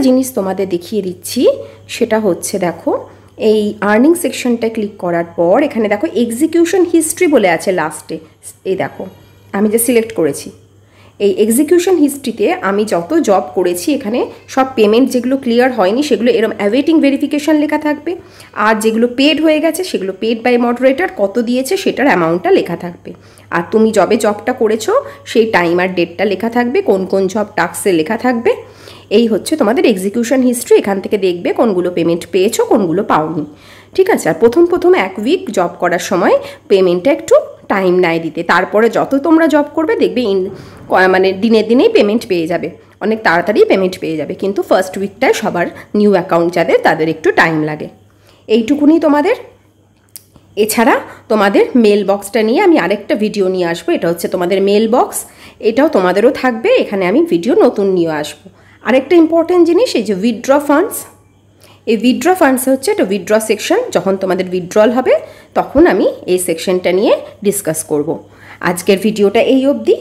জিনিস তোমাদের দেখিয়ে দিচ্ছি, সেটা হচ্ছে দেখো এই আর্নিং সেকশনটা ক্লিক করার পর এখানে দেখো এক্সিকিউশন হিস্ট্রি বলে আছে লাস্টে। এই দেখো আমি যে সিলেক্ট করেছি এই এক্সিকিউশন হিস্ট্রিতে আমি যত জব করেছি এখানে সব পেমেন্ট যেগুলো ক্লিয়ার হয়নি সেগুলো এরম অ্যাওয়েটিং ভেরিফিকেশান লেখা থাকবে, আর যেগুলো পেড হয়ে গেছে সেগুলো পেড বাই মডারেটর কত দিয়েছে সেটার অ্যামাউন্টটা লেখা থাকবে। আর তুমি যবে জবটা করেছো সেই টাইম আর ডেটটা লেখা থাকবে, কোন কোন জব টাস্কে লেখা থাকবে। এই হচ্ছে তোমাদের এক্সিকিউশন হিস্ট্রি। এখান থেকে দেখবে কোনগুলো পেমেন্ট পেয়েছো কোনগুলো পাওনি, ঠিক আছে। আর প্রথম 1 উইক জব করার সময় পেমেন্টটা একটু টাইম নেয় দিতে, তারপরে যত তোমরা জব করবে দেখবে মানে দিনেই পেমেন্ট পেয়ে যাবে, অনেক তাড়াতাড়ি পেমেন্ট পেয়ে যাবে। কিন্তু ফার্স্ট উইকটায় সবার নিউ অ্যাকাউন্ট যাদের তাদের একটু টাইম লাগে, এইটুকুনি তোমাদের। এছাড়া তোমাদের মেল বক্সটা নিয়ে আমি আরেকটা ভিডিও নিয়ে আসবো, এটা হচ্ছে তোমাদের মেল বক্স, এটাও তোমাদেরও থাকবে, এখানে আমি ভিডিও নতুন নিয়ে আসবো। আরেকটা ইম্পর্টেন্ট জিনিস, এই যে উইথড্র ফান্ডস, এই উইথড্র ফান্ডস হচ্ছে এটা উইথড্র সেকশন, যখন তোমাদের উইথড্রল হবে তখন আমি এই সেকশনটা নিয়ে ডিসকাস করব। আজকের ভিডিওটা এই অবধি।